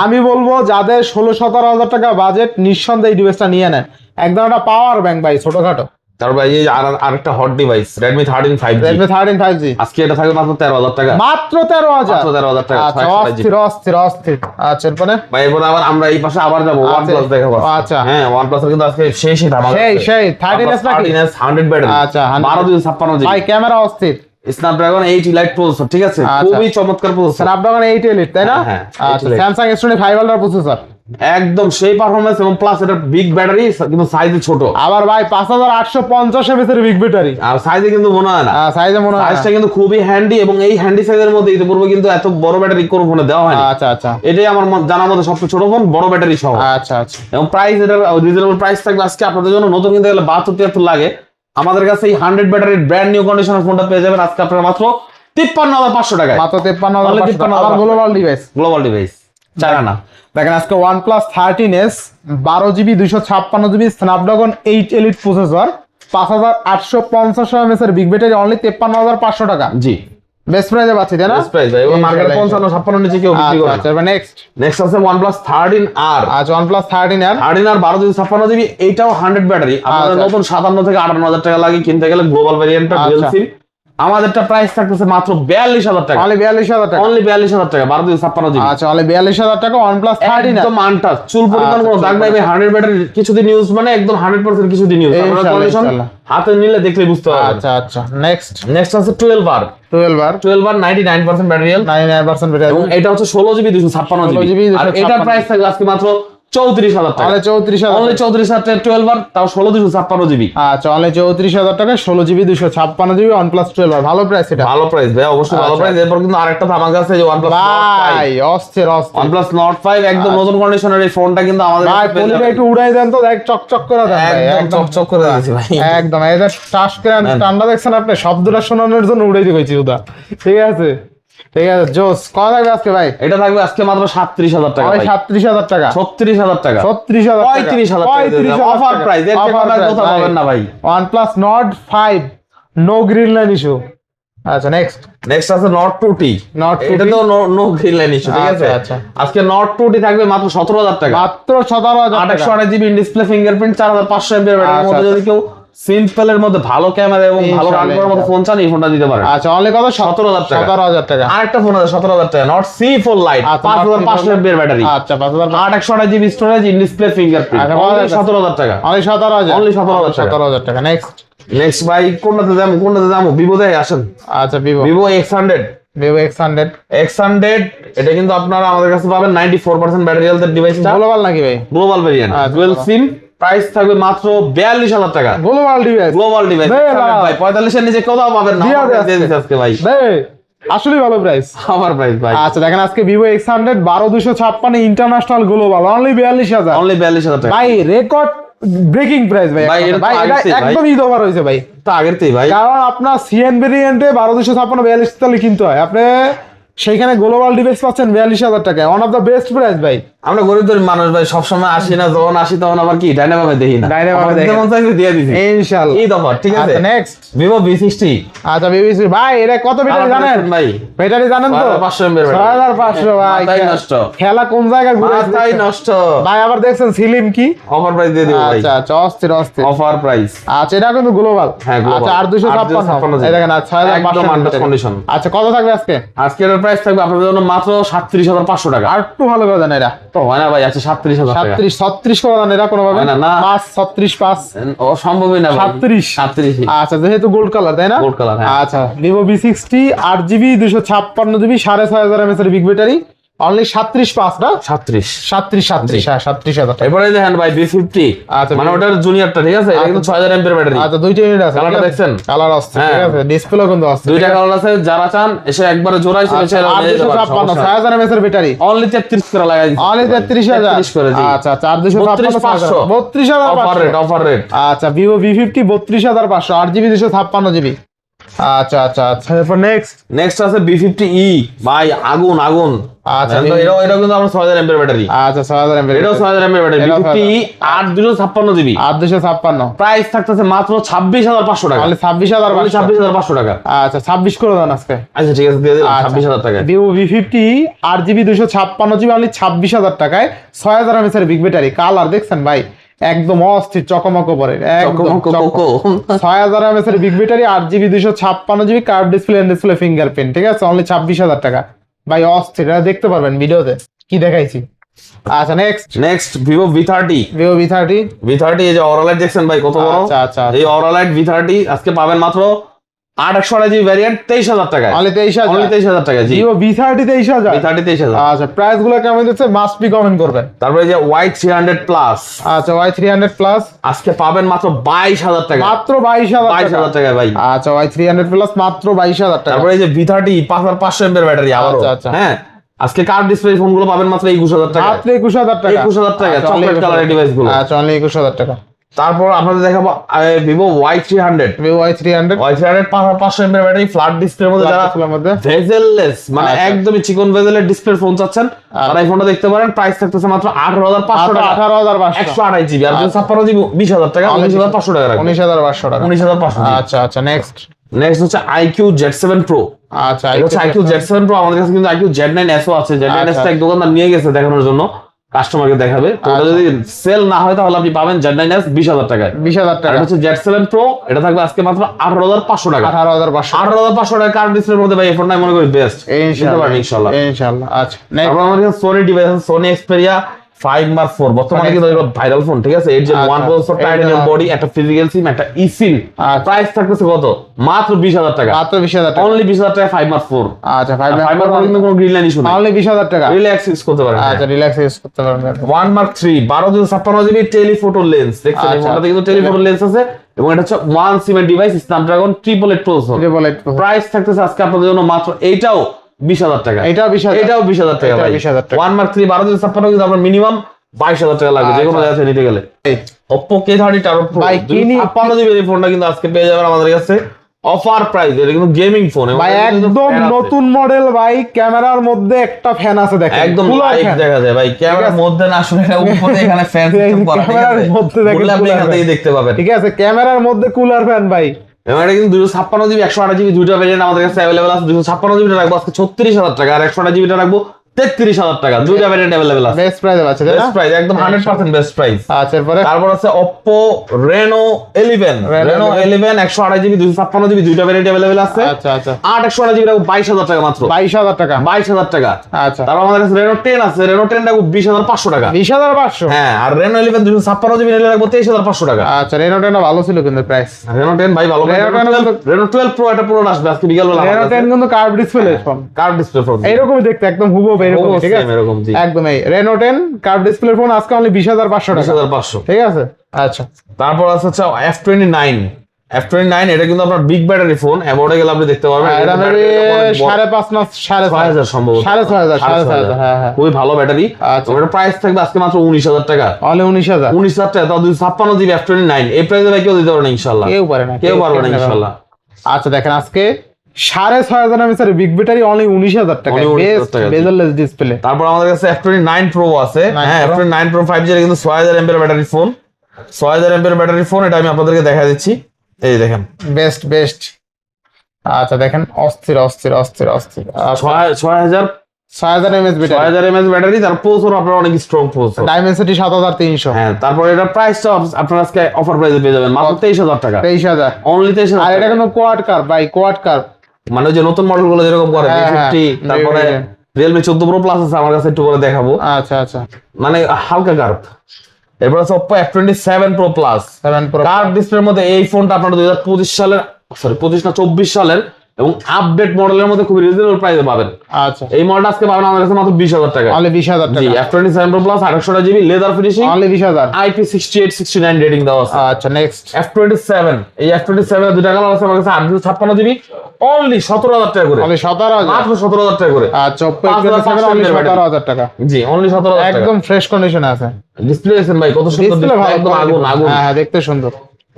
আমি বলবো যাদের 16-17,000 টাকা বাজেট, নিঃসন্দেহে এই ডিভাইসটা নিয়ে নেন। একদম একটা পাওয়ার ব্যাংক ভাই, ছোটখাটো। তারপর এই যে আরেকটা hot device Redmi 13 5G, Redmi 13 5G আজকে এটা থাকবে মাত্র 13,000 টাকা, মাত্র 13,000। মাত্র 13,000 টাকা। আচ্ছা 128GB। অস্থির অস্থির অস্থির। আচ্ছা এরপরে ভাই এরপর আবার আমরা এই পাশে আবার যাবো OnePlus দেখাবো। আচ্ছা। হ্যাঁ OnePlus এর কিন্তু আজকে শেষই ধামাকা সেই আছে। সেই 13s নাকি? 13s 100 ব্যাটারি, আচ্ছা, 100 1256GB, ভাই ক্যামেরা অস্থির, Snapdragon 8 Elite প্রসেসর, ঠিক আছে, আচ্ছা। খুবই চমৎকার প্রসেসর, Snapdragon 8 Elite তাই না? হ্যাঁ, আচ্ছা 8 Elite। Samsung S25 Ultra processor, একদম সেই পারফরম্যান্স, এবং প্লাস এটা বিগ ব্যাটারি কিন্তু সাইজে ছোট, আবার ভাই 5,850 mAh এর বিগ ব্যাটারি, আর সাইজে কিন্তু মনে হয় না, সাইজে মনে হয় না। সাইজটা কিন্তু খুবই হ্যান্ডি, এবং এই হ্যান্ডি সাইজের মধ্যে ইতিপূর্বে কিন্তু এত বড় ব্যাটারি কোনো ফোনে দেওয়া হয়নি। আচ্ছা আচ্ছা এটাই আমার জানার মধ্যে সবচেয়ে ছোট ফোন, বড় ব্যাটারি সহ। আচ্ছা আচ্ছা এবং প্রাইস, এটা রিজনেবল প্রাইস থাকবে আজকে আপনাদের জন্য। নতুন কিনতে গেলে 72-73 লাগে, আমাদের কাছে এই 100 ব্যাটারির ব্র্যান্ড নিউ কন্ডিশনের ফোনটা পেয়ে যাবেন আজকে আপনারা মাত্র 53,500 টাকায়। মাত্র 53,500 আবার global device, global device, China না। দেখেন আজকে OnePlus 13s 12GB 256GB Snapdragon 8 Elite processor, 5,850 mAh এর বিগ ব্যাটারি, অনলি 53,500 টাকা। জি, বেস্ট প্রাইসে পাচ্ছি তাই না? বেস্ট প্রাইস ভাই, এবং মার্কেটে 55-56 নিচে কেউ বিক্রি করে না। আচ্ছা নেক্সট নেক্সট আছে OnePlus 13R, আচ্ছা OnePlus 13R 13R 1256GB, এইটাও 100 ব্যাটারি। আপনাদের আচ্ছা। নতুন 57 থেকে 58,000 টাকা লাগে কিনতে গেলে গ্লোবাল ভ্যারিয়েন্টটা, ডুয়াল আচ্ছা। সিম। আমাদেরটা প্রাইস থাকতেছে মাত্র 42,000 টাকা, অনলি 42,000 টাকা। অনলি 42,000 টাকা, 1256GB। আচ্ছা অনলি 42,000 টাকা OnePlus 13R। একদম আনটাচ, চুল পরিমাণ কোনো দাগ নাই ভাই, 100 ব্যাটারি, কিছুদিন ইউজ মানে একদম 100% কিছুদিন ইউজ, আপনারা ইনশাআল্লাহ, কন্ডিশন ইনশাআল্লাহ। হাতে নিলে দেখলে বুঝতে পারবেন। আচ্ছা আচ্ছা নেক্সট নেক্সট আছে 12R 99% ব্যাটারি, 99% ব্যাটারি, এবং এটা হচ্ছে 16GB 256GB, 16GB আর এটার প্রাইস থাকবে আজকে মাত্র 34,000 টাকা, তাহলে 34,000 অনলি 34,000 টাকা 12 বার, তাও 16,256 GB। আচ্ছা অনলি 34,000 টাকা 16 GB 256 GB OnePlus 12 ভালো প্রাইস এটা। ভালো প্রাইস ভাই, অবশ্যই ভালো প্রাইস। এরপর কিন্তু আরেকটা ধামাকা আছে, যে OnePlus Nord 5। ভাই অস্থির অস্থির OnePlus Nord 5 একদম নতুন কন্ডিশনের এই ফোনটা কিন্তু আমাদের ভাই কাছে পেয়ে পলিটা যাবেন। একটু উড়াই দেন তো, দেখ চকচক করে দেন ভাই, একদম চকচক করে দিয়েছি ভাই। একদম এই যে টাচ করে ঠান্ডা দেখছেন আপনি, শব্দটা শোনানোর জন্য উড়াই দিয়েছি উদা। ঠিক আছে ঠিক আছে জোস। কত থাকবে আজকে ভাই? এটা থাকবে আজকে মাত্র 37,000 টাকা ওই ভাই। 37,000 টাকা 36,000 টাকা 36,000 টাকা 35,000 টাকা অফার প্রাইস, এর থেকে কম আর কোথাও পাবেন না ভাই। OnePlus Nord 5 no green line issue. আচ্ছা নেক্সট নেক্সট আছে Nord 2T। Nord 2T এটা তো নো গ্রিন লাইন ইস্যু, ঠিক আছে। আচ্ছা, আচ্ছা। আজকে Nord 2T থাকবে মাত্র 17,000 টাকা, মাত্র 17,000 টাকা 828 জিবি ডিসপ্লে, ফিঙ্গারপ্রিন্ট, 4500 mAh ব্যাটারির আচ্ছা, মধ্যে যদি কেউ সিম্পল এর মধ্যে ভালো ক্যামেরা এবং ভালো রান করার মতো ফোন চান, এই ফোনটা দিতে পারেন। আচ্ছা অনলি কত? 17,000 টাকা। 17,000 টাকা। আরেকটা ফোন আছে 17,000 টাকা, Nord C4 Lite, আচ্ছা, 5500 mAh ব্যাটারি, আচ্ছা 5,000 828 GB storage, in display, fingerprint, আচ্ছা, অনলি 17,000 17,000 টাকা। অনলি 17,000 Only 17,000 টাকা। 17,000 টাকা। নেক্সট নেক্সট ভাই কোনটাতে যাবো? ভিভো দিয়ে আসেন। আচ্ছা Vivo Vivo X100। Vivo X100 X100 এটা কিন্তু আপনারা আমাদের কাছে পাবেন 94% ব্যাটারি হেলথের ডিভাইসটা, গ্লোবাল নাকি ভাই? গ্লোবাল ভেরিয়েন্ট, ডুয়াল সিম, প্রাইস থাকবে মাত্র 42,000 টাকা। গ্লোবাল ডিভাইস গ্লোবাল ডিভাইস ভাই 45 এর নিচে কোথাও পাবেন না, দিয়ে আমরা দে দিয়ে দিচ্ছি আজকে ভাই। আসলে ভালো প্রাইস। আমার প্রাইস ভাই আচ্ছা দেখেন আজকে Vivo X100 12256 international global only 42,000 only 42,000 টাকা। ভাই রেকর্ড ব্রেকিং প্রাইস ভাই। ভাই, এটা তো ভাই এটা আগেরটাই ভাই। একদম ঈদ অফার হয়েছে ভাই, তো আগেরতেই ভাই। কারণ আপনার সিএন ভেরিয়েন্টে 1256 42 কিনতে হয়, আপনি সেইখানে গ্লোবাল ডিভাইস পাচ্ছেন 42,000 টাকায়, one of the best price ভাই। আমরা গরিব দরিব মানুষ ভাই, সবসময় আসি না, যখন আসি তখন আবার কি ডাইনামামে দেখি না, ডাইনামামে দেখেন। যেমন চাইছে দিয়ে দিছি ইনশাআল্লাহ ঈদ অফার, ঠিক আছে। আচ্ছা নেক্সট ভিভো V60 আচ্ছা বিবিসি ভাই এটা কত ব্যাটারি জানেন ভাই? ব্যাটারি জানেন তো? 6500 mAh ব্যাটারি। 6500 ভাই। মাথাই নষ্ট। খেলা কোন জায়গায় ঘুরে মাথাই নষ্ট ভাই। আবার দেখছেন সিলিম কি অফার প্রাইস দিয়ে দিব ভাই, আচ্ছা আচ্ছা অস্থির অস্থির। Offer price. আচ্ছা এটা কিন্তু গ্লোবাল। হ্যাঁ, global। আচ্ছা 856 এই দেখেন 6500 একদম আন্ডার কন্ডিশন। আচ্ছা কত থাকবে আজকে? আজকের প্রাইস থাকবে আপনাদের জন্য মাত্র 37,500 টাকা। আর একটু ভালো করে দেন এটা তো হয় না ভাই, আছে 37,000 টাকা। 36 করে দেন এটা কোনো ভাবে হয় না, না। 5 36 5 ও সম্ভবই না ভাই। 37 37 আচ্ছা যেহেতু গোল্ড কালার তাই না? গোল্ড কালার, হ্যাঁ। আচ্ছা Vivo V60 8GB 256GB 6500 mAh এর বিগ ব্যাটারি অনলি 37.5 না 37। 37 হ্যাঁ 37,000 টাকা। এরপরে দেখেন ভাই V50, আচ্ছা, মানে ওটার জুনিয়রটা, ঠিক আছে। এটা কিন্তু 6000 mAh ব্যাটারি। আচ্ছা দুইটা ইউনিট আছে কালারটা দেখছেন? কালার আছে ঠিক হ্যাঁ। আছে, ডিসপ্লে কিন্তু আছে দুইটা কালার আছে, যারা চান এসে একবারে জোড়াই ছিল আচ্ছা 856 6000 mAh এর ব্যাটারি অনলি 33 করে লাগাই দিচ্ছি। অনলি 33,000 33 করে জি। আচ্ছা 4256 অফার 32,500 রেট, অফার রেট। আচ্ছা ভিভো V50 32,500 8GB 256GB আচ্ছা আচ্ছা আচ্ছা এরপর নেক্সট আছে B50e ভাই, আগুন আগুন। আচ্ছা, এটা কিন্তু আমরা 6000 mAh ব্যাটারি, আচ্ছা 6000 mAh এটাও 6000 mAh ব্যাটারি। এটাও B50e 8256GB, 8256 প্রাইস থাকতেছে মাত্র 26,500 টাকা। অনলি 26,500 26,500 টাকা। আচ্ছা 26 করে দেন আজকে। আচ্ছা ঠিক আছে, দিয়ে দিলাম আচ্ছা। 26,000 টাকা। Vivo V50 8GB 256GB only 26,000 টাকায় 6000 mAh এর বিগ ব্যাটারি। কালার দেখছেন ভাই একদম অস্থির চকমক পরে একদম কোকো 6000 mAh এর big battery 8GB 256GB curve display fingerprint, ঠিক আছে অনলি 26,000 টাকা ভাই অস্থির। এটা দেখতে পারবেন ভিডিওতে কি দেখাইছি। আচ্ছা next Vivo V30। Vivo V30 এই যে অরালাইট দেখছেন ভাই কত বড়। আচ্ছা আচ্ছা এই অরালাইট V30 আজকে পাবেন মাত্র 828GB ভ্যারিয়েন্ট 23,000 টাকায়। অনলি 23,000 অনলি 23,000 টাকা জি। Vivo V30 23,000 V30 23,000। আচ্ছা প্রাইস গুলো কেমন দিচ্ছে মাস্ট বি কমেন্ট করবেন। তারপরে এই যে Y300 প্লাস আচ্ছা Y300 প্লাস আজকে পাবেন মাত্র 22,000 টাকা। মাত্র 22,000 22,000 টাকা ভাই। আচ্ছা Y300 প্লাস মাত্র 22,000 টাকা। তারপরে এই যে V30 5500 mAh ব্যাটারি আবারো, আচ্ছা, আচ্ছা। হ্যাঁ আজকে কার্ভ ডিসপ্লে ফোনগুলো পাবেন মাত্র 21,000 টাকা। মাত্র 21,000 টাকা 21,000 টাকা আচ্ছা, চকলেট only কালারের ডিভাইস গুলো। আচ্ছা অনলি 21,000 টাকা। তারপর আপনাদের দেখাবো Vivo Y300। Vivo Y300 5500 mAh battery, flat ডিসপ্লের মধ্যে যারা ডিসপ্লের মধ্যে ভেজেললেস মানে আচ্ছা। একদমই চিকন ভেজেলের ডিসপ্লে ফোন চাচ্ছেন, তারা এই ফোনটা দেখতে পারেন। প্রাইস থাকতেছে মাত্র 18,500 টাকা। 18,500 128GB আর 56GB 20,000 টাকা, 19,500 টাকা রাখবেন। 19,500 টাকা। 19,500। আচ্ছা আচ্ছা নেক্সট হচ্ছে IQ Z7 Pro। আচ্ছা এটা হচ্ছে IQ Z7 Pro। আমাদের কাছে কিন্তু IQ Z9s ও আছে। Z9s আচ্ছা। টা এক দোকানদার নিয়ে গেছে দেখানোর জন্য, কাস্টমারকে দেখাবে। তো ওটা যদি সেল না হয় তাহলে আপনি পাবেন Z9s 20,000 টাকায়। 20,000 আর টাকা। এটা হচ্ছে Z7 Pro, এটা থাকবে আজকে মাত্র 18,500 টাকা। 18,500 18,500 টাকা কার্ভ ডিসপ্লের মধ্যে ভাই এই ফোনটাই মনে করি বেস্ট। নিতে পারেন ইনশাআল্লাহ। ইনশাআল্লাহ। আচ্ছা নেক্সট তারপর আমাদের কাছে সোনি ডিভাইস আছে, সোনি এক্সপেরিয়া 5 মার্ক 4 বর্তমানে কিন্তু ভাইরাল ফোন, ঠিক আছে? 8 Gen 1 প্রসেসর, টাইটানিয়াম বডি, একটা ফিজিক্যাল সিম, একটা ইসিম। প্রাইস থাকতেছে কত? মাত্র 20,000 টাকা। মাত্র 20,000 টাকা, অনলি 20,000 টাকা 5 মার্ক 4। আচ্ছা 5 4 কিন্তু কোনো গ্রিন লাইন ইস্যু নাই, অনলি 20,000 টাকা, রিল্যাক্স ইউজ করতে পারেন। আচ্ছা রিল্যাক্স ইউজ করতে পারবেন। 1 মার্ক 3 1256GB টেলিফোটো লেন্স, দেখছেন? এই ফোনটাতে কিন্তু টেলিফোটো লেন্স আছে এবং এটা হচ্ছে 1 সিমের ডিভাইস, স্ন্যাপড্রাগন 888 প্রসেসর। প্রাইস থাকতেছে আজকে আপনাদের জন্য মাত্র এইটাও 20,000 টাকা, এটাও 20,000 টাকা ভাই। 20,000 টাকা। 1 মার্ক 3 1256 কিন্তু আপনার মিনিমাম 22,000 টাকা লাগবে যে কোনো জায়গা থেকে নিতে গেলে। Oppo K30 Turbo Pro 256GB এই ফোনটা কিন্তু আজকে পেয়ে যাবেন আমাদের কাছে অফার প্রাইস। এটা কিন্তু গেমিং ফোন ভাই, একদম নতুন মডেল ভাই। ক্যামেরার মধ্যে একটা ফ্যান আছে দেখেন, একদম লাইভ দেখা যায় ভাই। ক্যামেরার মধ্যে না, আসলে এটা উপরে এখানে ফ্যান সিস্টেম করা, ঠিক আছে? ক্যামেরার মধ্যে দেখেন, আপনি এখান থেকে দেখতে পাবেন, ঠিক আছে? ক্যামেরার মধ্যে কুলার ফ্যান ভাই। এবং এটা কিন্তু 256GB 128GB দুইটা ভেরিয়েন্ট আমাদের কাছে अवेलेबल আছে। 256GB টা রাখবো আজকে 36,000 টাকা, আর 128GB টা রাখবো 33,000 টাকা। দুইটা ভেরিয়েন্ট अवेलेबल আছে, বেস্ট প্রাইস আছে, তাই না? বেস্ট প্রাইস, একদম 100% বেস্ট প্রাইস। আচ্ছা এরপরে তারপর আছে Oppo Reno 11 128GB 256GB দুইটা ভেরিয়েন্ট अवेलेबल আছে। আচ্ছা আচ্ছা 8 128GB রাখবো 22,000 টাকা মাত্র, 22,000 টাকা, 22,000 টাকা। আচ্ছা তারপর আমাদের কাছে Reno 10 আছে, Reno 10 রাখবো 20,500 টাকা। 20,500, হ্যাঁ, আর Reno 11 256GB নিলে রাখবো 23,500 টাকা। আচ্ছা রেনো 10 ভালো ছিল কিন্তু প্রাইস। Reno 10 ভাই ভালো। Reno 12 Pro এটা পুরো আসবে আজকে বিকাল বেলা। রেনো 10 কিন্তু curve display phone, curve display phone এইরকমই দেখতে, একদম হুবহু এরকম, ঠিক আছে? এরকম জি, একদম এই রেনো 10 কার্ভ ডিসপ্লে ফোন আজকে অনলি 20,500 টাকা, 20,500। ঠিক আছে? আচ্ছা তারপর আছে হচ্ছে F29 F29 এটা কিন্তু আপনার বিগ ব্যাটারি ফোন, অ্যাবাউটে গেলে আপনি দেখতে পারবেন। এটা মেবি 5.5 না 6,500 সম্ভবত 6,500, হ্যাঁ হ্যাঁ, খুবই ভালো ব্যাটারি। আচ্ছা। ওটার প্রাইস থাকবে আজকে মাত্র 19,000 টাকা, অনলি 19,000, 19,000 টাকা। তাও 256GB F29 এই প্রাইসে কেউ দিতে পারে না ইনশাআল্লাহ, কেউ পারে না, কেউ পারবে না ইনশাআল্লাহ। আচ্ছা দেখেন আজকে 6,500 এমএএইচ বিগ ব্যাটারি অনলি 19,000 টাকা, Only 19,000 বেস্ট টাকা। Bezel-less display. তারপর আমাদের কাছে F29 Pro আছে। হ্যাঁ, F29 Pro 5G এর কিন্তু 6,000 mAh battery phone, 6,000 mAh battery phone. এটা আমি আপনাদেরকে দেখা দিচ্ছি, এই দেখেন বেস্ট বেস্ট। আচ্ছা দেখেন অস্থির অস্থির অস্থির অস্থির। 6,000 এমএএইচ ব্যাটারি, 6,000 mAh ব্যাটারি। তার প্রসেসর আপনার অনেক স্ট্রং প্রসেসর। ডাইমেনসিটি 7,300। হ্যাঁ, তারপর এটা প্রাইসটা আপনারা আজকে অফার প্রাইসে পেয়ে যাবেন মাত্র 23,000 টাকা, 23,000, অনলি 23,000। আর এটা কিন্তু কোয়াড কার্ভ ভাই, কোয়াড কার্ভ, মানে যে নতুন মডেল গুলো যেরকম করে হ্যাঁ, V50, তারপরে Realme 14 Pro Plus আছে আমার কাছে, একটু পরে দেখাবো। আচ্ছা আচ্ছা মানে হালকা কার্ভ। এরপর আছে Oppo F27 Pro Plus 7 Pro, curve ডিসপ্লের মধ্যে। এই ফোনটা আপনারা 2025 সালের, সরি 25 না 24 সালের এবং আপডেট মডেলের মধ্যে খুব রিজনেবল প্রাইসে পাবেন। আচ্ছা এই মডেলটা আজকে পাবেন আমাদের কাছে মাত্র 20,000 টাকা, অনলি 20,000 জি। টাকা, F27 Pro Plus 800GB leather finishing, only 20,000। IP68 69 rating দেওয়া আছে। আচ্ছা নেক্সট F27 এই F27 এর দুইটা কালার আছে আমার কাছে, 856GB অনলি 17,000 টাকা করে, অনলি 17,000, মাত্র 17,000 টাকা করে। আচ্ছা Oppo F27 অনলি 17,000 টাকা, জি, অনলি 17,000 টাকা। একদম ফ্রেশ কন্ডিশনে আছে। ডিসপ্লে দেখেন ভাই কত সুন্দর, ডিসপ্লে ভালো, একদম আগুন আগুন। হ্যাঁ দেখতে সুন্দর।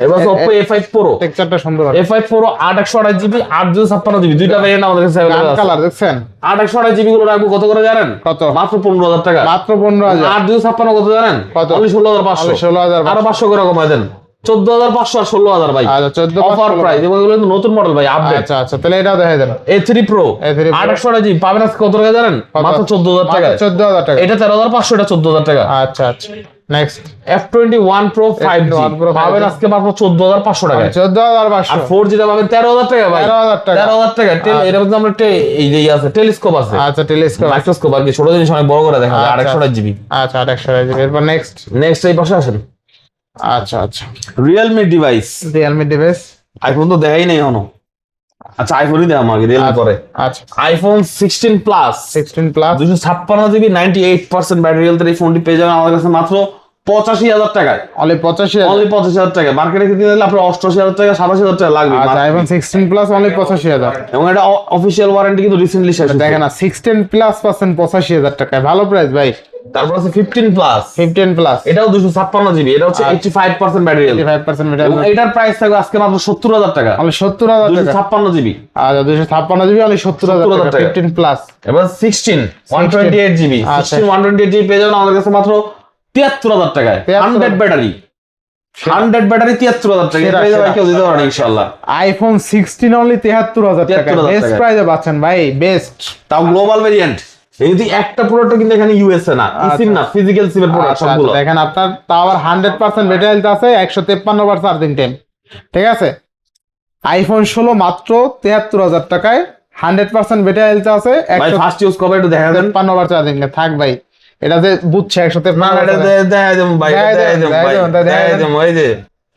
এবার আছে Oppo A5 Pro, টেক্সচারটা সুন্দর, A5 Pro 8 128GB 8 256GB দুইটা ভেরিয়েন্ট আমাদের কাছে গান अवेलेबल আছে। কালার দেখছেন? 8 128GB গুলো রাখবো কত করে জানেন? কত? মাত্র 15,000 টাকা। মাত্র 15,000, 8 256 কত জানেন? কত? অনলি 16,500, অনলি 16,500, আরো 500 করে কমায় দেন, 14,500 আর 16,000 ভাই। আচ্ছা 14,500 অফার প্রাইস এবং এগুলো কিন্তু নতুন মডেল ভাই, আপডেট। আচ্ছা আচ্ছা তাহলে এটাও দেখাই দেন। A3 Pro A3 Pro 8 128GB পাবেন আজকে কত টাকা জানেন? কত? মাত্র 14,000 টাকা। 14,000 টাকা, এটা 13,500, এটা 14,000 টাকা। আচ্ছা আচ্ছা next F21 Pro 5G F21 Pro 5G পাবেন আজকে মাত্র 14,500 টাকা। 14,500, আর 4G তে পাবেন 13,000 টাকা ভাই, 13,000 টাকা, 13,000 টাকা। এর মধ্যে আমরা এই যে আছে টেলিস্কোপ আছে, আচ্ছা টেলিস্কোপ, মাইক্রোস্কোপ আর কি, ছোট জিনিস অনেক বড় করে দেখা যায়। আচ্ছা। 828GB। আচ্ছা 828 এরপর নেক্সট, নেক্সট এই পাশে আসেন, আচ্ছা আচ্ছা Realme device. Realme device, iPhone তো দেখাই নাই এখনো। আচ্ছা আইফোনই দেয় আমাকে, Realme পরে। আচ্ছা iPhone 16 plus 16 plus 256GB 98% battery health এই ফোনটি পেয়ে যাবেন আমাদের কাছে মাত্র 85,000 টাকায়, অনলি 85,000, অনলি 85,000 টাকা। মার্কেটে কিনতে গেলে আপনার 88,000 টাকা 87,000 টাকা লাগবে। আচ্ছা আইফোন 16 প্লাস অনলি 85,000, এবং এটা অফিশিয়াল ওয়ারেন্টি কিন্তু রিসেন্টলি শেষ হয়েছে। দেখেন না 16 প্লাস পাচ্ছেন 85,000 টাকায়, ভালো প্রাইস ভাই। তারপর আছে 15 প্লাস, 15 প্লাস এটাও 256GB, এটা হচ্ছে 85% ব্যাটারি হেলথ 85% এবং ব্যাটারি, এটার প্রাইস থাকবে আজকে মাত্র 70,000 টাকা, অনলি 70,000 টাকা, 256GB। আচ্ছা 256 জিবি অনলি 70,000 টাকা, 15 প্লাস। এবার 16 128GB, আচ্ছা। 16 128GB পেয়ে যাবেন আমাদের কাছে মাত্র 73,000 টাকায়। 100 ব্যাটারি, 100 ব্যাটারি 73,000 টাকা। এটা পেয়ে যাবেন কেউ দিতে পারে ইনশাআল্লাহ। আইফোন 16 অনলি 73,000 টাকা, 73,000 বেস্ট টাকা। প্রাইসে পাচ্ছেন ভাই, বেস্ট। তাও গ্লোবাল ভেরিয়েন্ট, এই যদি একটা প্রোডাক্ট কিন্তু এখানে ইউএসএ না, সিম না, ফিজিক্যাল সিমের প্রোডাক্ট সবগুলো। দেখেন আপনার তাও আবার 100% ব্যাটারি হেলথ আছে, 153 বার চার্জিং টাইম, ঠিক আছে? আইফোন 16 মাত্র 73,000 টাকায় 100% ব্যাটারি হেলথ আছে, ভাই ফার্স্ট ইউজ কবে একটু দেখা দেন। 153 বার চার্জিং থাক ভাই। এটা যে বুঝছে 153 না এটা দেখাই দেব ভাই, দেখাই দেব ভাই, দেখাই দেব। ওই যে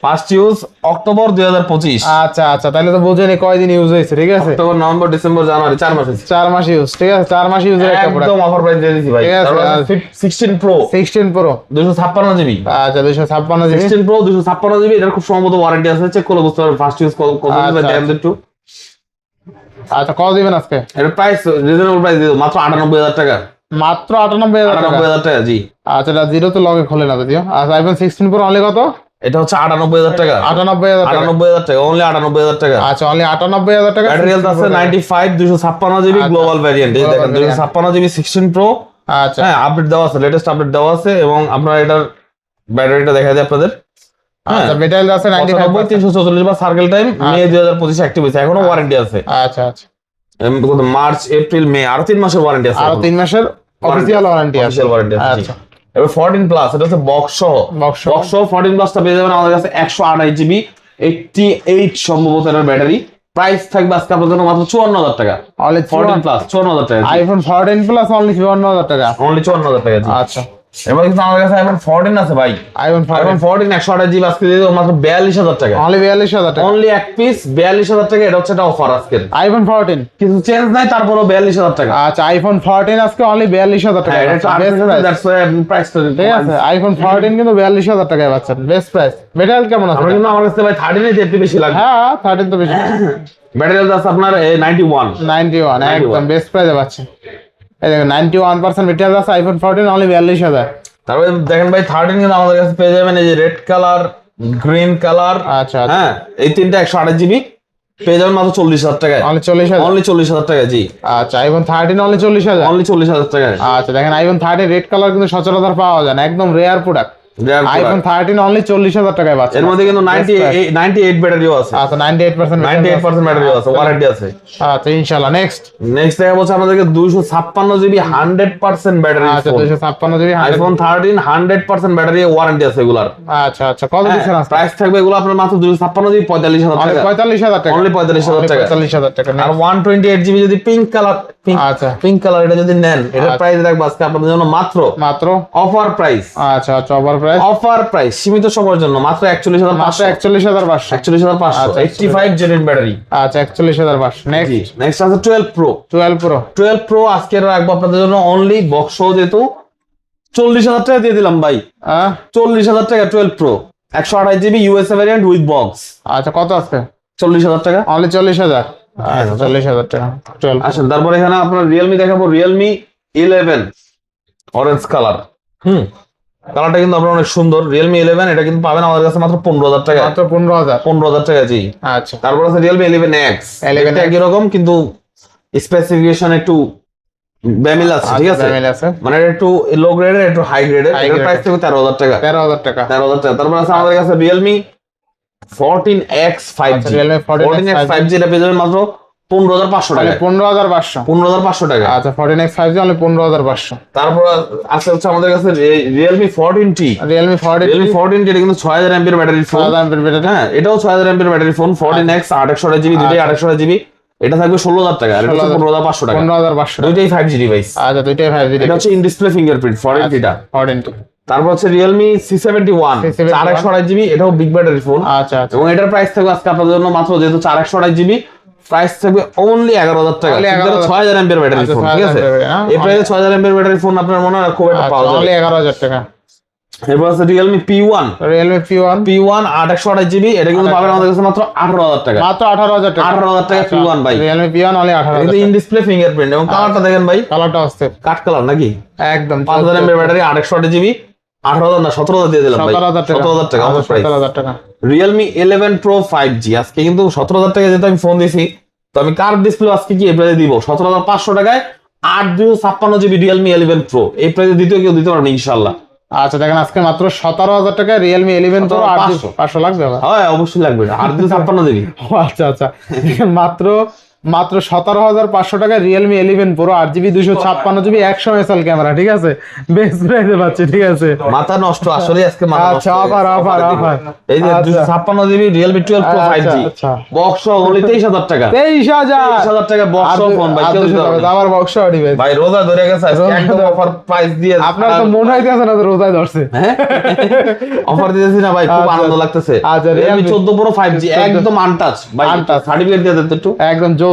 ফার্স্ট ইউজ অক্টোবর 2025, আচ্ছা আচ্ছা, তাহলে তো বুঝেনি কয়দিন ইউজ হয়েছে। ঠিক আছে, অক্টোবর নভেম্বর ডিসেম্বর জানুয়ারি 4 মাস হয়েছে। 4 মাস ইউজ। ঠিক আছে, 4 মাস ইউজের একটা প্রোডাক্ট, একদম অফার প্রাইস দিয়ে দিছি ভাই। ঠিক আছে, তারপর 16 প্রো 16 প্রো 256 জিবি। আচ্ছা 256 জিবি 16 প্রো 256 জিবি, এটার খুব সম্ভবত ওয়ারেন্টি আছে, চেক করে বুঝতে পারবেন ফার্স্ট ইউজ কত দিবে দেন একটু। আচ্ছা কত দিবেন আজকে? এর প্রাইস রিজনেবল প্রাইস দিও, মাত্র 98,000 টাকা। মাত্র 98,000 টাকা। 98,000 টাকা জি। আচ্ছা, এটা জিরো তো লগে খোলে না যদিও। আচ্ছা আইফোন 16 প্রো অনলি কত? এটা হচ্ছে 98,000 টাকা। 98,000 টাকা। 98,000 টাকা, অনলি 98,000 টাকা। আচ্ছা অনলি 98,000 টাকা। ব্যাটারি হেলথ আছে 95, 256 জিবি আচ্ছা। Global variant. এই Global দেখেন variant। 256 GB 16 pro. আচ্ছা হ্যাঁ, আপডেট দেওয়া আছে, লেটেস্ট আপডেট দেওয়া আছে, এবং আপনারা এটার ব্যাটারিটা দেখা যায় আপনাদের। আচ্ছা, ব্যাটারি আছে 95। 344 বা সার্কেল টাইম মে 2025 অ্যাক্টিভ হয়েছে, এখনো ওয়ারেন্টি আছে। আচ্ছা আচ্ছা, মার্চ এপ্রিল মে আরো 3 মাসের ওয়ারেন্টি আছে। আরো 3 মাসের অফিসিয়াল ওয়ারেন্টি আছে। অফিসিয়াল ওয়ারেন্টি আছে। আচ্ছা, এবার 14 প্লাস, এটা হচ্ছে বক্স সহ। বক্স সহ। বক্স সহ 14 প্লাসটা পেয়ে যাবেন আমাদের কাছে 128 জিবি 88 সম্ভবত এর ব্যাটারি। প্রাইস থাকবে আজকে আপনাদের জন্য মাত্র 54,000 টাকা। অনলি 14 প্লাস 54,000 টাকা। আইফোন 14 প্লাস অনলি 54,000 টাকা। অনলি 54,000 টাকা জি। আচ্ছা, এবার কিন্তু আমাদের কাছে আইফোন 14 আছে ভাই। আইফোন আইফোন 14 128 জিবি আজকে দিয়ে দেবো মাত্র 42,000 টাকা। অনলি 42,000 টাকা। অনলি এক পিস 42,000 টাকা। এটা হচ্ছে একটা অফার আজকের, আইফোন 14 কিছু চেঞ্জ নাই, তারপরও 42,000 টাকা। আচ্ছা, আইফোন 14 আজকে অনলি 42,000 টাকা। হ্যাঁ, এটা একটু Best price। দ্যাটস ওয়াই আপনি প্রাইসটা ঠিক আছে, আইফোন 14 কিন্তু 42,000 টাকায় পাচ্ছেন, বেস্ট প্রাইস। ব্যাটারি কেমন আছে? আমরা কিন্তু আমার কাছে ভাই 13 এর একটু বেশি লাগবে। হ্যাঁ 13 তো বেশি। ব্যাটারি আছে আপনার 91। 91 একদম বেস্ট প্রাইসে পাচ্ছেন। এই দেখেন 91% ব্যাটারি আছে আইফোন 14 অনলি 42,000। তারপরে দেখেন ভাই 13 কিন্তু আমাদের কাছে পেয়ে যাবেন এই যে রেড কালার, গ্রিন কালার। আচ্ছা আচ্ছা, হ্যাঁ, এই তিনটা 128 জিবি পেয়ে যাবেন মাত্র 40,000 টাকায়। অনলি 40,000। অনলি 40,000 টাকা জি। আচ্ছা, আইফোন 13 অনলি 40,000। অনলি 40,000 টাকায়। আচ্ছা দেখেন, আইফোন 13 রেড কালার কিন্তু সচরাচর পাওয়া যায় না, একদম রেয়ার প্রোডাক্ট। আইফোন 13 অনলি 40,000 টাকায় পাচ্ছেন। এর মধ্যে কিন্তু 98 ব্যাটারিও আছে। আচ্ছা 98% ব্যাটারিও আছে, ওয়ারেন্টি আছে। আচ্ছা ইনশাআল্লাহ। নেক্সট দেখা হচ্ছে আমাদেরকে 256 জিবি 100% ব্যাটারি। আচ্ছা 256 জিবি আইফোন 13 100% ব্যাটারি ওয়ারেন্টি আছে এগুলার। আচ্ছা আচ্ছা, কত দিচ্ছেন আজকে? প্রাইস থাকবে এগুলো আপনার মাত্র 256 জিবি 45,000 অনলি টাকা। 45,000 টাকা। অনলি 45,000 টাকা। 45,000 টাকা। আর 128 জিবি যদি পিঙ্ক কালার, আচ্ছা পিঙ্ক কালার এটা যদি নেন, এটার আচ্ছা। প্রাইস রাখবো আজকে আপনাদের জন্য মাত্র মাত্র অফার প্রাইস। আচ্ছা আচ্ছা, অফার প্রাইস। অফার প্রাইস সীমিত সময়ের জন্য মাত্র 41,500। মাত্র 41,500। 41,500 আচ্ছা, 85 জেনুইন ব্যাটারি। আচ্ছা 41,500। জি। নেক্সট নেক্সট আছে 12 প্রো। 12 প্রো। 12 প্রো আজকে রাখবো আপনাদের জন্য অনলি বক্স সহ, যেহেতু 40,000 টাকা দিয়ে দিলাম ভাই। 40,000 টাকা 12 pro 128 GB USA variant with box. আচ্ছা কত আজকে? 40,000 টাকা। অনলি 40,000। আচ্ছা 40,000 টাকা 12। আসেন তারপরে এখানে আপনার রিয়েলমি দেখাবো, রিয়েলমি 11 অরেঞ্জ কালার। কালারটা কিন্তু আপনার অনেক সুন্দর। রিয়েলমি 11 এটা কিন্তু পাবেন আমাদের কাছে মাত্র 15,000 টাকা। মাত্র 15,000। 15,000 টাকা জি। আচ্ছা তারপর আছে রিয়েলমি 11X। 11X এটা একই রকম কিন্তু স্পেসিফিকেশন একটু ব্যামিল আছে, ঠিক আছে? ফ্যামিলি আছে। মানে এটা একটু লো গ্রেডের, একটু হাই গ্রেডের। High এটার grade। প্রাইস থাকবে 13,000 টাকা। 13,000 টাকা। 13,000 টাকা। তারপর আছে আমাদের কাছে রিয়েলমি 14X 5G। আচ্ছা, Realme 14X 14X 5G এটা পেয়ে যাবেন মাত্র 15,500 অনলি টাকা। 15,500। 15,500 টাকা। আচ্ছা 14X 5G অনলি 15,500। তারপর আছে হচ্ছে আমাদের কাছে Realme 14T। Realme 14 Realme 14T এটা কিন্তু 6000 এমপির ব্যাটারি ফোন। 6000 mAh battery. হ্যাঁ, এটাও 6000 এমপির ব্যাটারি ফোন। 14X 828 জিবি, দুটোই 828 জিবি। এটা থাকবে 16,000 টাকা, আর এটা হচ্ছে 15,500 টাকা। 15,500 টাকা। দুইটাই 5G ডিভাইস। আচ্ছা দুইটাই 5G। এটা হচ্ছে ইন ডিসপ্লে ফিঙ্গারপ্রিন্ট 14T-টা। 14T। তারপর হচ্ছে রিয়েলমি C71 C71 428 জিবি, এটাও বিগ ব্যাটারি ফোন। আচ্ছা আচ্ছা, এবং এটার প্রাইস থাকবে আজকে আপনাদের জন্য মাত্র, যেহেতু 428 জিবি, প্রাইস থাকবে অনলি 11,000 টাকা। Only 11,000 6000 এমপির ব্যাটারি আচ্ছা, ফোন, 6000 ঠিক আছে? mAh, হ্যাঁ? এই প্রাইসে 6000 এমপির ব্যাটারি ফোন আপনার মনে হয় খুব একটা পাওয়া আচ্ছা যাবে। অনলি 11,000 টাকা। এরপর আছে Realme P1। Realme P1 828 GB, এটা কিন্তু পাবেন আমাদের কাছে মাত্র 18,000 টাকা। মাত্র 18,000 টাকা। 18,000 টাকা P1 ভাই। রিয়েলমি P1 অনলি 18,000 কিন্তু টাকা। ইন ডিসপ্লে ফিঙ্গারপ্রিন্ট, এবং কালারটা দেখেন ভাই, কালারটা আসছে কাট কালার নাকি? একদম 5000 এমএর ব্যাটারি 828 জিবি 18,000 না 17,000 দিয়ে দিলাম ভাই। 17,000 টাকা। 17,000 টাকা অফার প্রাইস। 17,000 টাকা। রিয়েলমি 11 প্রো 5G আজকে কিন্তু 17,000 টাকা যেহেতু আমি ফোন দিছি, তো আমি কার ডিসপ্লে আজকে কি এই প্রাইসে দিব 17,500 টাকায় 8 জিবি রিয়েলমি 11 প্রো। এই প্রাইসে দ্বিতীয় কেউ দিতে পারবে ইনশাআল্লাহ। আচ্ছা দেখেন আজকে মাত্র 17,000 টাকায় রিয়েলমি 11 প্রো 17,500 500 লাগবে আবার। হ্যাঁ অবশ্যই লাগবে, 8 জিবি। ও আচ্ছা আচ্ছা, দেখেন মাত্র মাত্র 17,500 টাকায় Realme 11 pro 8GB 256GB 100 camera, ঠিক আছে, বেস্ট প্রাইসে পাচ্ছি, ঠিক আছে। মাথা নষ্ট আসলে আজকে মাথা নষ্ট। আচ্ছা, অফার। এই যে 256GB Realme 12 Pro 5G আচ্ছা। বক্স only 23,000 টাকা। 23,000 টাকা বক্স ফোন ভাই, কেউ দিতে পারবে না। আবার বক্স দিবে ভাই রোজা ধরে গেছে আজকে একদম অফার প্রাইস দিয়ে। আপনার তো মনে হইতেছে না যে রোজায় ধরছে। হ্যাঁ অফার দিতেছি না ভাই, খুব আচ্ছা, আনন্দ লাগতেছে। আচ্ছা, Realme 14 Pro 5G একদম আনটাচ ভাই, Untouched। সার্টিফিকেট দিয়ে দেন তো একটু। একদম জোস।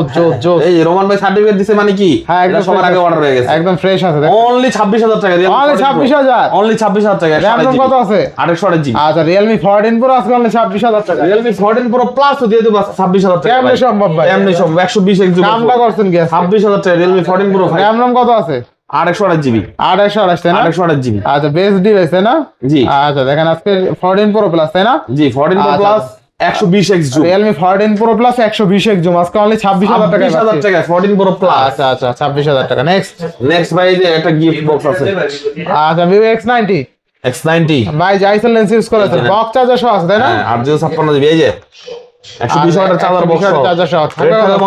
এই রোমান ভাই সার্টিফিকেট দিছে মানে কি? হ্যাঁ, একদম এটা সবার আগে অর্ডার হয়ে গেছে, একদম ফ্রেশ আছে। অনলি 26,000 টাকা। Only 26,000 অনলি 26,000 টাকা। RAM কত আছে? 828GB। আচ্ছা, Realme 14 Pro আজকে অনলি 26,000 টাকা। Realme 14 Pro Plus ও দিয়ে দেব 26,000 টাকা। কেমনে সম্ভব ভাই? এমনি সম্ভব 120 GB। দামটা করছেন কি আজকে? 26,000 টাকা Realme 14 Pro 5 RAM কত আছে? 828GB। 828 তাই না? 828GB। আচ্ছা, বেস্ট ডিভাইস তাই না? জি। আচ্ছা, দেখেন আজকে 14 Pro Plus তাই না? জি 14 Pro আচ্ছা। Plus 120x zoom. Realme 14 Pro Plus 120x zoom আজকে অনলি 26,000 টাকা। 26,000 টাকা 14 Pro Plus। আচ্ছা, 26,000 টাকা। নেক্সট ভাই এই যে একটা গিফট বক্স আছে। আচ্ছা, Vivo X90 X90 ভাই জাইসেল লেন্স ইউজ করেছেন, বক্স চার্জার সহ আছে তাই না? হ্যাঁ 856GB। এই যে 120 ওয়াটের চার্জার বক্স। 120 চার্জার সহ।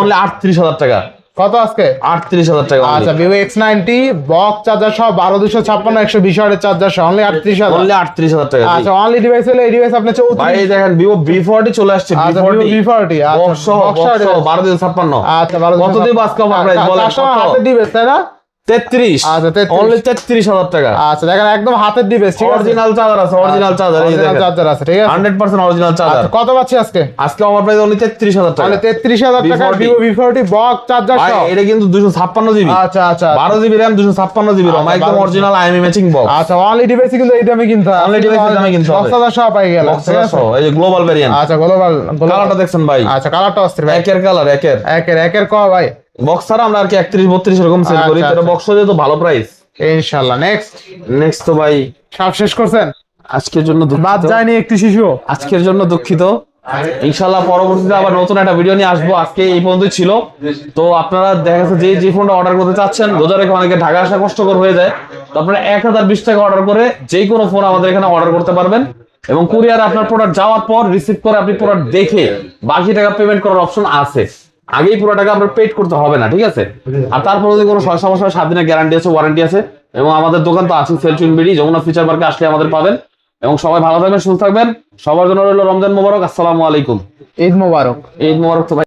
অনলি 38,000 টাকা। কত আজকে? 38,000 টাকা। আচ্ছা, Vivo X90 বক্স চার্জার সহ 12256 120 ওয়াটের চার্জার সহ অনলি 38,000। অনলি 38,000 টাকা। আচ্ছা, অনলি ডিভাইস হলে এই ডিভাইস আপনি 34। ভাই এই দেখেন Vivo V40 চলে আসছে। আচ্ছা, Vivo V40 বক্স সহ 12,56। আচ্ছা, 12 কত দিব আজকে আমার প্রাইস বলেন? কাস্টমার হাতের ডিভাইস তাই না? 33। আচ্ছা, 33। অনলি 33,000 টাকা। আচ্ছা, দেখেন একদম হাতের ডিভাইস, ঠিক আছে, অরিজিনাল চার্জার আছে, অরিজিনাল চার্জার এই অরিজিনাল দেখেন চার্জার আছে, ঠিক আছে। 100% অরিজিনাল চার্জার। আচ্ছা, কত পাচ্ছি আজকে? আজকে আমার প্রাইস অনলি 33,000 টাকা। তাহলে 33,000 টাকা V40 Vivo V40 box charger ভাই সহ। এটা কিন্তু 256GB। আচ্ছা। 12GB RAM 256GB ROM আচ্ছা, একদম 12 অরিজিনাল IMEI ম্যাচিং বক্স। আচ্ছা, অনলি ডিভাইসে কিন্তু এই দামে কিনতে হবে। Only device এর দামে কিনতে হবে। বক্স চার্জার সহ পাই গেল, বক্স ঠিক আছে। সহ এই যে গ্লোবাল ভেরিয়েন্ট। আচ্ছা, গ্লোবাল কালারটা দেখছেন ভাই? আচ্ছা, কালারটা অস্থির ভাই। একের কালার একের। একের ক ভাই। বক্স ছাড়া আমরা আর কি 31 32 এরকম সেল করি, আচ্ছা, এটা বক্স দিয়ে তো ভালো প্রাইস। ইনশাআল্লাহ। নেক্সট তো ভাই সব শেষ করছেন? আজকের জন্য বাদ দুঃখিত। যায়নি একটি শিশু। আজকের জন্য দুঃখিত। ইনশাআল্লাহ পরবর্তীতে আবার নতুন একটা ভিডিও নিয়ে আসবো। আজকে এই পর্যন্তই ছিল। তো আপনারা দেখা যাচ্ছে যে ফোনটা অর্ডার করতে চাচ্ছেন, রোজা রেখে অনেকে ঢাকা আসা কষ্টকর হয়ে যায়, তো আপনারা 1020 টাকা অর্ডার করে যে কোনো ফোন আমাদের এখানে অর্ডার করতে পারবেন, এবং কুরিয়ার আপনার প্রোডাক্ট যাওয়ার পর রিসিভ করে আপনি প্রোডাক্ট দেখে বাকি টাকা পেমেন্ট করার অপশন আছে। আগেই পুরো টাকা আপনার পেড করতে হবে না, ঠিক আছে। আর তারপর যদি কোনো সমস্যা হয় 7 দিনের গ্যারান্টি আছে, ওয়ারেন্টি আছে, এবং আমাদের দোকান তো আছে cell twin BD Jamuna future পার্কে আসলে আমাদের পাবেন। এবং সবাই ভালো থাকবেন, সুস্থ থাকবেন। সবার জন্য রইল রমজান মোবারক। আসসালামু আলাইকুম। ঈদ মোবারক। ঈদ মোবারক তো ভাই।